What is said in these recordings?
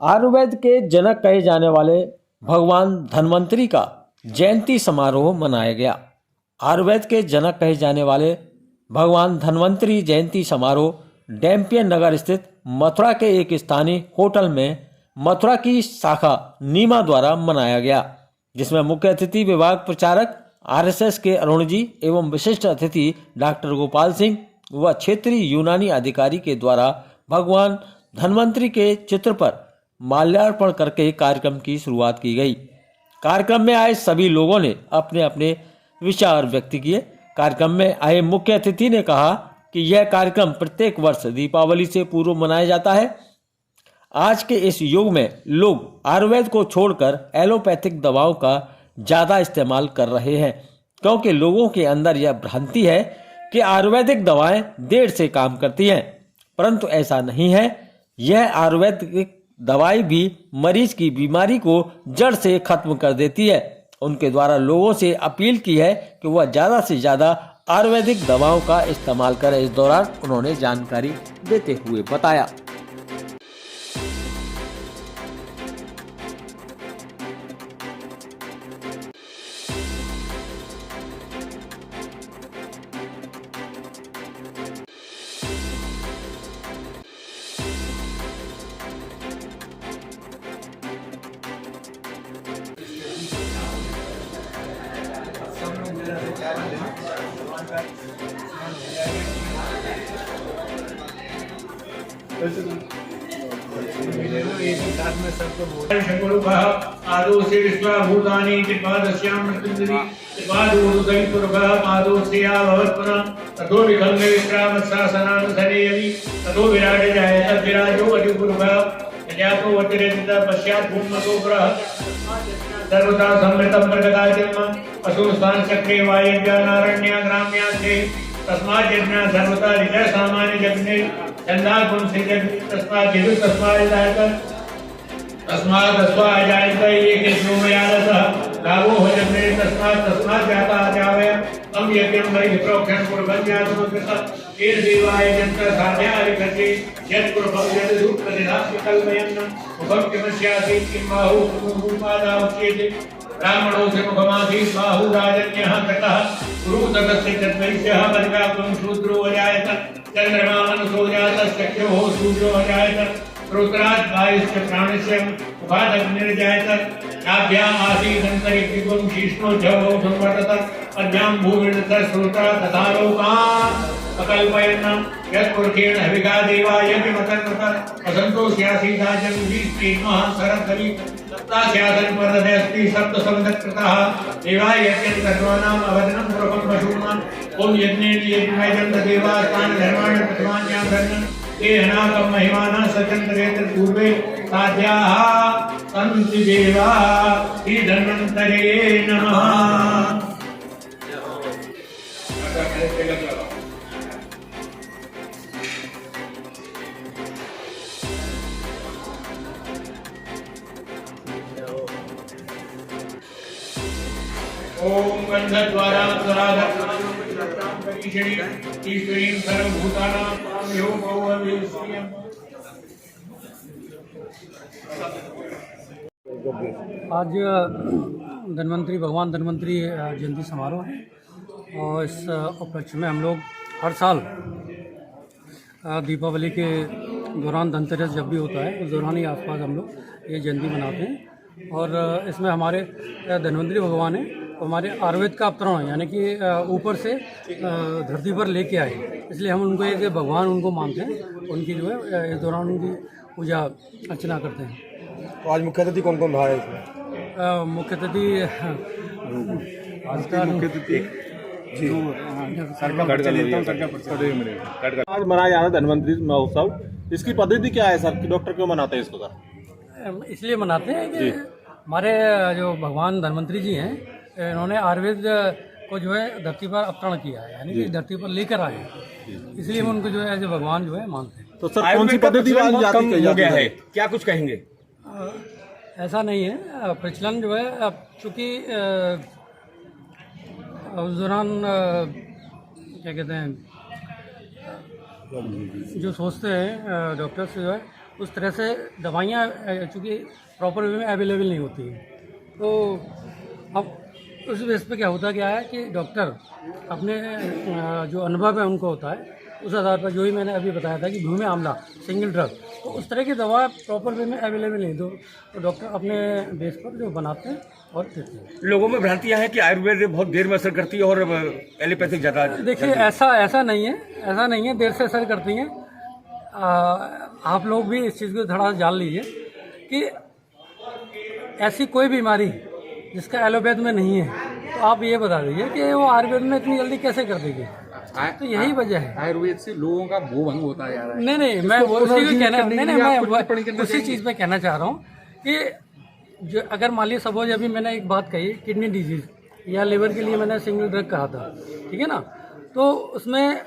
आयुर्वेद के जनक कहे जाने वाले भगवान धन्वंतरी का जयंती समारोह मनाया गया। आयुर्वेद के जनक कहे जाने वाले भगवान धन्वंतरी जयंती समारोह डैम्पियन नगर स्थित मथुरा के एक स्थानीय होटल में मथुरा की शाखा नीमा द्वारा मनाया गया, जिसमें मुख्य अतिथि विभाग प्रचारक आरएसएस के अरुण जी एवं विशिष्ट अतिथि डॉक्टर गोपाल सिंह व क्षेत्रीय यूनानी अधिकारी के द्वारा भगवान धन्वंतरी के चित्र पर माल्यार्पण करके कार्यक्रम की शुरुआत की गई। कार्यक्रम में आए सभी लोगों ने अपने अपने विचार व्यक्त किए। कार्यक्रम में आए मुख्य अतिथि ने कहा कि यह कार्यक्रम प्रत्येक वर्ष दीपावली से पूर्व मनाया जाता है। आज के इस युग में लोग आयुर्वेद को छोड़कर एलोपैथिक दवाओं का ज़्यादा इस्तेमाल कर रहे हैं, क्योंकि लोगों के अंदर यह भ्रांति है कि आयुर्वेदिक दवाएं देर से काम करती हैं, परंतु ऐसा नहीं है। यह आयुर्वेदिक दवाई भी मरीज की बीमारी को जड़ से खत्म कर देती है। उनके द्वारा लोगों से अपील की है कि वह ज़्यादा से ज़्यादा आयुर्वेदिक दवाओं का इस्तेमाल करें। इस दौरान उन्होंने जानकारी देते हुए बताया। आदौ से विश्वभूतानि त्रिपादस्यां मृत्युंजयि त्रिपादोरुदयिपुरः पादौ श्रिया भवत्पुनः ततो विखल्य विश्रामशासनानुसरेयति ततो विराट जायत विराजो अधिपुरः जातो वतिरेत पश्चात् भूमतो पुरः सर्वथा संवृतं प्रगताचिम पशुस्थान चक्रे वायव्यानारण्या ग्राम्यान्ते तस्मात् यज्ञ सर्वथा ऋषः सामान्य यज्ञे चन्दात् पुंसि यज्ञ तस्मात् यदु तस्मात् अस्वाजायत एक श्रोमयालसः लाभो हो जन्मे तस्मात् जाता जावय तम यज्ञं वै विप्रोक्षण कुर्वन्यासमुद्रतः तेन देवाय जन्त साध्यारिकते यत् कुर्वं यत् सुप्रतिधास्य कल्पयन् मुखं किं बाहु रूपादावच्येते ब्राह्मणो से मुखमासीत् बाहु राजन्यः कृतः गुरुतकस्य चद्वैश्यः परिव्याप्तं शूद्रो अजायत चन्द्रमा मनसो जातः चक्षुः सूर्यो अजायत रुद्रात् वायुश्च प्राणस्य उपादग्निर्जायत नाभ्याम् आसीदन्तरिक्षं शीष्णोच्छवो संवर्तत पद्भ्यां भूमिर्दधः श्रोता तथा लोकान् अकल्पयन् यत्पुरुषेण हविगा देवा यज्ञमतन्वत असन्तोष्यासीदाजं विष्णुः सरद्धरि सप्तास्यादन् परदस्ति सप्तसमदकृतः देवाय यज्ञं सर्वानाम् अवदनं पुरकं पशूनां ॐ यज्ञेन यज्ञमयं देवास्तान् धर्माणि प्रथमान्यां धर्मन् ये अनागम महिमाना सचंद्रेत्र पूर्वे साध्याः सन्ति देवा श्री धन्वन्तरे नमः। ओम गंधद्वारा ईश्वरीं सर्वभूतानां यो भवविश्रियम्। आज धन्वंतरी भगवान धन्वंतरी जयंती समारोह है और इस उपलक्ष्य में हम लोग हर साल दीपावली के दौरान धनतेरस जब भी होता है उस दौरान ही आसपास हम लोग ये जयंती मनाते हैं। और इसमें हमारे धन्वंतरी भगवान है, हमारे आयुर्वेद का अवतरण यानी कि ऊपर से धरती पर लेके आए, इसलिए हम उनको एक भगवान उनको मानते हैं। उनकी जो है इस दौरान उनकी पूजा अर्चना करते हैं। तो आज मुख्य अतिथि कौन कौन रहा है इसमें? मुख्य अतिथि आज मनाया जा रहा है धन्वंतरी महोत्सव, इसकी पद्धति क्या है सर? डॉक्टर क्यों मनाते हैं इसको सर? इसलिए मनाते हैं कि हमारे जो भगवान धन्वंतरी जी हैं, इन्होंने आयुर्वेद को जो है धरती पर अवतरण किया है, यानी कि धरती पर लेकर आए हैं, इसलिए हम उनको जो है एज भगवान जो है मानते हैं। तो सर कौन सी पद्धति हो गया है, क्या कुछ कहेंगे? ऐसा नहीं है, प्रचलन जो है अब चूँकि उस दौरान क्या कहते हैं जो सोचते हैं डॉक्टर्स जो है उस तरह से दवाइयाँ चूँकि प्रॉपर वे में अवेलेबल नहीं होती हैं। तो अब उस बेस पे क्या होता क्या है कि डॉक्टर अपने जो अनुभव है उनको होता है, उस आधार पर जो ही मैंने अभी बताया था कि भूमि आंवला सिंगल ड्रग, तो उस तरह की दवा प्रॉपर वे में अवेलेबल नहीं, तो डॉक्टर अपने बेस पर जो बनाते हैं और देते हैं। लोगों में भ्रांतियां हैं कि आयुर्वेद बहुत देर में असर करती है और एलोपैथिक ज़्यादा। देखिए ऐसा नहीं है, देर से असर करती हैं। आप लोग भी इस चीज़ को थोड़ा जान लीजिए कि ऐसी कोई बीमारी जिसका एलोपैथ में नहीं है, तो आप ये बता दीजिए कि वो आयुर्वेद में इतनी जल्दी कैसे कर देगी। तो यही वजह है। आयुर्वेद से लोगों का भू भंग होता जा रहा है। नहीं, मैं उसी चीज़ पे कहना चाह रहा हूँ कि जो अगर मान लीजिए सपोज अभी मैंने एक बात कही किडनी डिजीज या लिवर के लिए मैंने सिंगल ड्रग कहा था, ठीक है ना, तो उसमें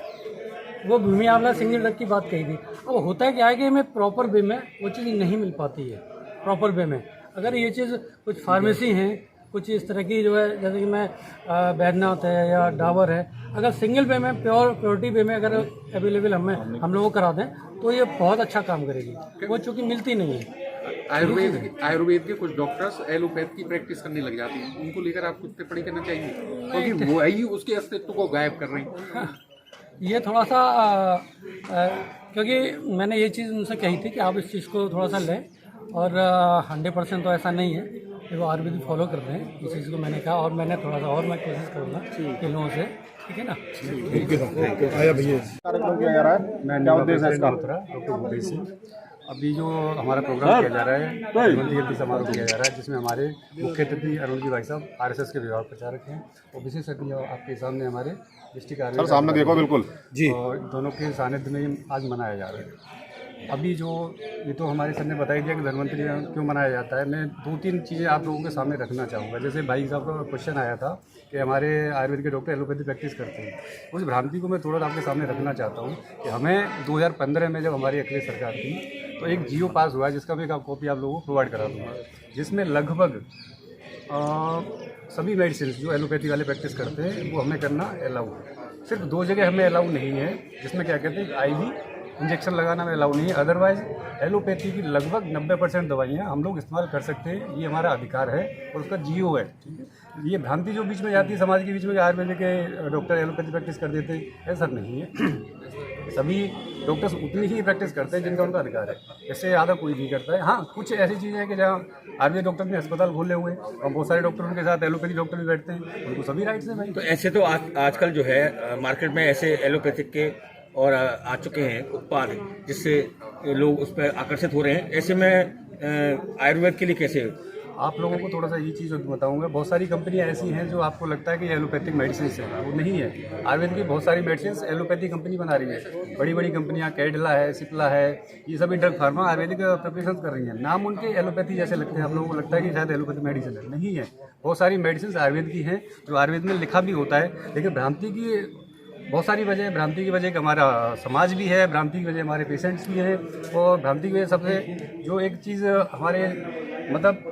वो भूमि आंवला सिंगल ड्रग की बात कही थी। अब होता क्या है कि हमें प्रॉपर वे में वो चीज़ नहीं मिल पाती है प्रॉपर वे में। अगर ये चीज़ कुछ फार्मेसी हैं, कुछ इस तरह की जो है, जैसे कि मैं बैद्यनाथ है या डाबर है, अगर सिंगल वे में प्योरिटी वे में अगर अवेलेबल हम लोगों को करा दें तो ये बहुत अच्छा काम करेगी। वो चूँकि मिलती नहीं है। आयुर्वेद के कुछ डॉक्टर्स एलोपैथ की प्रैक्टिस करने लग जाते हैं, उनको लेकर आप कुछ टिप्पणी करना चाहिए, क्योंकि वो ही उसके अस्तित्व को गायब कर रही है। ये थोड़ा सा क्योंकि मैंने ये चीज़ उनसे कही थी कि आप इस चीज़ को थोड़ा सा लें, और 100% तो ऐसा नहीं है कि वो आयुर्वेद फॉलो करते हैं, इस चीज़ को मैंने कहा, और मैंने थोड़ा सा और मैं कोशिश करूँगा कि लोगों से, ठीक है ना। कार्यक्रम किया जा रहा है, क्या उद्देश्य है इसका? डॉक्टर भूपेश सिंह, अभी जो हमारा प्रोग्राम किया जा रहा है धन्वंतरी जयंती समारोह किया जा रहा है, जिसमें हमारे मुख्य अतिथि अरुण जी भाई साहब आरएसएस के विभाग प्रचारक हैं, और विशेष अतिथि आपके सामने हमारे डिस्ट्रिक्ट आयुर्वेद सामने देखो बिल्कुल जी, और दोनों के सानिध्य में आज मनाया जा रहा है। अभी जो ये तो हमारे सर ने बताई दिया कि धन्वंतरी क्यों मनाया जाता है। मैं 2-3 चीज़ें आप लोगों के सामने रखना चाहूँगा। जैसे भाई साहब का क्वेश्चन आया था कि हमारे आयुर्वेद के डॉक्टर एलोपैथी प्रैक्टिस करते हैं, उस भ्रांति को मैं थोड़ा आपके सामने रखना चाहता हूँ कि हमें 2015 में जब हमारी अखिलेश सरकार थी तो एक जियो पास हुआ है, जिसका भी एक कॉपी आप लोगों को प्रोवाइड करा दूँगा, जिसमें लगभग सभी मेडिसिन जो एलोपैथी वाले प्रैक्टिस करते हैं वो हमें करना अलाउ है। सिर्फ 2 जगह हमें अलाउ नहीं है, जिसमें क्या कहते हैं आईवी इंजेक्शन लगाना में अलाउ नहीं है। अदरवाइज एलोपैथी की लगभग 90% दवाइयाँ हम लोग इस्तेमाल कर सकते हैं, ये हमारा अधिकार है और उसका जियो है, ठीक है। ये भ्रांति जो बीच में जाती है समाज के बीच में कि आयुर्वेद के डॉक्टर एलोपैथी प्रैक्टिस कर देते हैं, ऐसा नहीं है। सभी डॉक्टर्स उतनी ही प्रैक्टिस करते हैं जिनका उनका अधिकार है, इससे ज़्यादा कोई नहीं करता है। हाँ, कुछ ऐसी चीज़ें हैं कि जहाँ आयुर्वेद डॉक्टर ने अस्पताल खोले हुए हैं और बहुत सारे डॉक्टर उनके साथ एलोपैथी डॉक्टर भी बैठते हैं, उनको सभी राइट्स हैं भाई। तो ऐसे तो आजकल जो है मार्केट में ऐसे एलोपैथिक के और आ चुके हैं उत्पाद, जिससे लोग उस पर आकर्षित हो रहे हैं। ऐसे में आयुर्वेद के लिए कैसे? आप लोगों को थोड़ा सा ये चीज़ बताऊंगा, बहुत सारी कंपनियां ऐसी हैं जो आपको लगता है कि एलोपैथिक मेडिसिन है, वो नहीं है। आयुर्वेद की बहुत सारी मेडिसिन एलोपैथिक कंपनी बना रही है, बड़ी बड़ी कंपनियां कैडिला है, सिप्ला है, ये सभी ड्रग फार्मा आयुर्वेदिक प्रिपरेशन कर रही हैं। नाम उनके एलोपैथी जैसे लगते हैं, आप लोगों को लगता है कि शायद एलोपैथिक मेडिसिन है, नहीं है। बहुत सारी मेडिसिन आयुर्वेद की हैं जो आयुर्वेद में लिखा भी होता है, लेकिन भ्रांति की बहुत सारी वजह, भ्रांति की वजह हमारा समाज भी है, भ्रांति की वजह हमारे पेशेंट्स भी हैं, और भ्रांति की वजह सबसे जो एक चीज़ हमारे मतलब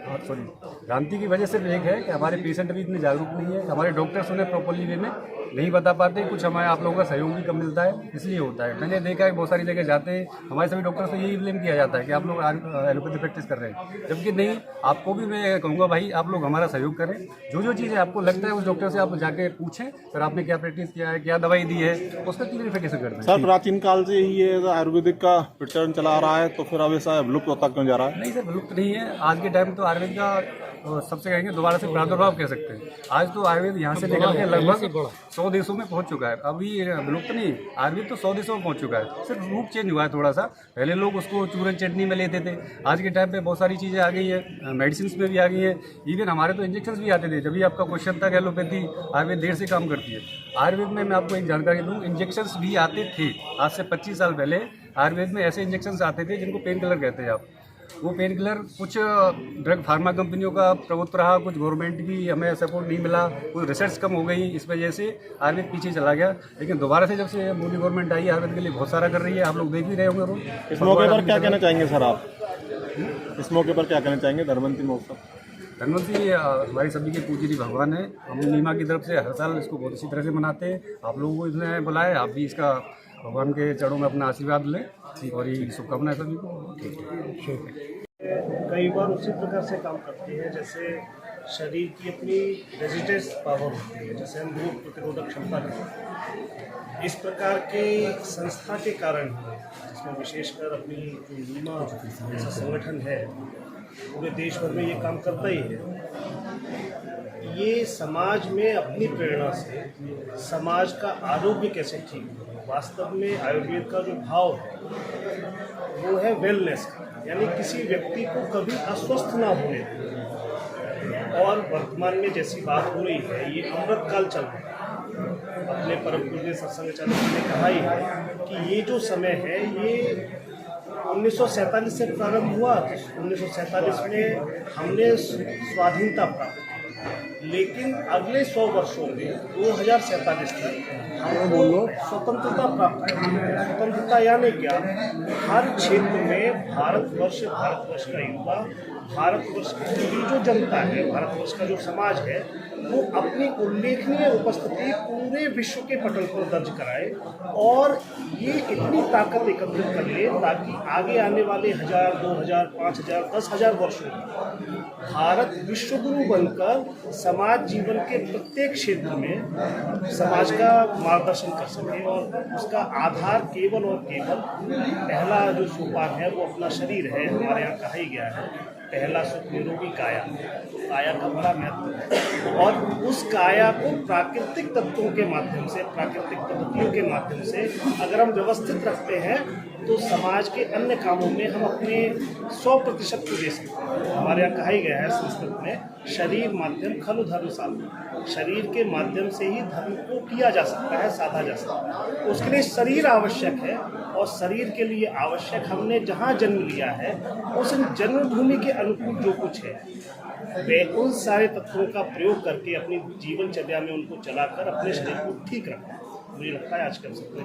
भ्रांति की वजह सिर्फ एक है कि हमारे पेशेंट भी इतने जागरूक नहीं है, हमारे डॉक्टर्स उन्हें प्रॉपर्ली वे में नहीं बता पाते, कुछ हमारे आप लोगों का सहयोग भी कम मिलता है, इसलिए होता है। मैंने देखा है बहुत सारी जगह जाते हैं, हमारे सभी डॉक्टर्स से यही ब्लेम किया जाता है कि आप लोग एलोपैथी प्रैक्टिस कर रहे हैं, जबकि नहीं। आपको भी मैं कहूँगा भाई, आप लोग हमारा सहयोग करें, जो चीज़ें आपको लगता है उस डॉक्टर से आप जाके पूछें, सर आपने क्या प्रैक्टिस किया है, क्या दवाई दी है, उसका क्लियरिफिकेशन करते हैं। सर, प्राचीन काल से ही ये आयुर्वेदिक का प्रचलन चला आ रहा है, तो फिर अब ऐसा विलुप्त होता क्यों जा रहा है? नहीं सर, विलुप्त नहीं है। आज के टाइम तो आयुर्वेद का सबसे कहेंगे दोबारा से प्रादुर्भाव कह सकते हैं। आज तो आयुर्वेद यहाँ से निकल के लगभग 100 देशों में पहुँच चुका है। अभी विलुप्त नहीं, आयुर्वेद तो 100 देशों में पहुँच चुका है, सिर्फ रूप चेंज हुआ है थोड़ा सा। पहले लोग उसको चूरन चटनी में लेते थे, आज के टाइम पे बहुत सारी चीज़ें आ गई है, मेडिसिन में भी आ गई है, इवन हमारे तो इंजेक्शन भी आते थे। जब भी आपका क्वेश्चन था कि एलोपैथी आयुर्वेद देर से काम करती है, आयुर्वेद में मैं आपको एक जानकारी दूँ, इंजेक्शन भी आते थे। आज से 25 साल पहले आयुर्वेद में ऐसे इंजेक्शन आते थे जिनको पेन किलर कहते हैं आप। वो पेन किलर कुछ ड्रग फार्मा कंपनियों का प्रभुत्व रहा, कुछ गवर्नमेंट की हमें सपोर्ट नहीं मिला, कुछ रिसर्च कम हो गई, इस वजह से आयुर्वेद पीछे चला गया। लेकिन दोबारा से जब से मोदी गवर्नमेंट आई, आयुर्वेद के लिए बहुत सारा कर रही है, आप लोग देख भी रहे होंगे। इस मौके पर क्या कहना चाहेंगे सर आप? इस मौके पर क्या कहना चाहेंगे धन्वंतरी महोत्सव? धन्वंतरी हमारी सभी के पूज्य भगवान है। हम नीमा की तरफ से हर साल इसको बहुत अच्छी तरह से मनाते हैं। आप लोगों को इसने बुलाया, आप भी इसका भगवान के चरणों में अपना आशीर्वाद लें और ये शुभकामनाएं सभी को। कई बार उसी प्रकार से काम करती है जैसे शरीर की अपनी रेजिस्टेंस पावर होती है, जैसे हम रोग प्रतिरोधक क्षमता कहते हैं। इस प्रकार के संस्था के कारण ही, जिसमें विशेषकर अपनी जो नीमा जैसा संगठन है पूरे देश भर में ये काम करता ही है। ये समाज में अपनी प्रेरणा से समाज का आरोग्य कैसे ठीक हो, वास्तव में आयुर्वेद का जो भाव है वो है वेलनेस का, यानी किसी व्यक्ति को कभी अस्वस्थ ना होने दें। और वर्तमान में जैसी बात हो रही है, ये अमृत काल चल रहा है। अपने परम पूज्य सत्संग चालक ने कहा ही है कि ये जो समय है ये 1947 से प्रारंभ हुआ। 1947 में हमने स्वाधीनता प्राप्त की, लेकिन अगले 100 वर्षों में 2047 तक हमको स्वतंत्रता प्राप्त करनी है। स्वतंत्रता यानी क्या? हर क्षेत्र में भारतवर्ष का युवा, भारतवर्ष की जो जनता है, भारतवर्ष का जो समाज है, वो अपनी उल्लेखनीय उपस्थिति पूरे विश्व के पटल पर दर्ज कराए और ये इतनी ताकत एकत्रित कर ले ताकि आगे आने वाले 1000, 2000, 5000, 10,000 वर्षों में भारत विश्वगुरु बनकर समाज जीवन के प्रत्येक क्षेत्र में समाज का मार्गदर्शन कर सके। और उसका आधार केवल और केवल पहला जो सोपान है वो अपना शरीर है। हमारे यहाँ कहा ही गया है पहला सुख निरोगी काया, तो काया का बड़ा महत्व है। और उस काया को प्राकृतिक तत्वों के माध्यम से, प्राकृतिक पद्धतियों के माध्यम से अगर हम व्यवस्थित रखते हैं तो समाज के अन्य कामों में हम अपने 100% को दे सकते हैं। हमारे यहाँ कहा ही गया है संस्कृत में, शरीर माध्यम खलु धर्म साधन। शरीर के माध्यम से ही धर्म को किया जा सकता है, साधा जा सकता है। उसके लिए शरीर आवश्यक है और शरीर के लिए आवश्यक हमने जहाँ जन्म लिया है उस जन्मभूमि के अनुकूल जो कुछ है वे उन सारे तत्वों का प्रयोग करके अपनी जीवनचर्या में उनको चलाकर अपने शरीर को ठीक रखना। मुझे लगता है आज कल सकते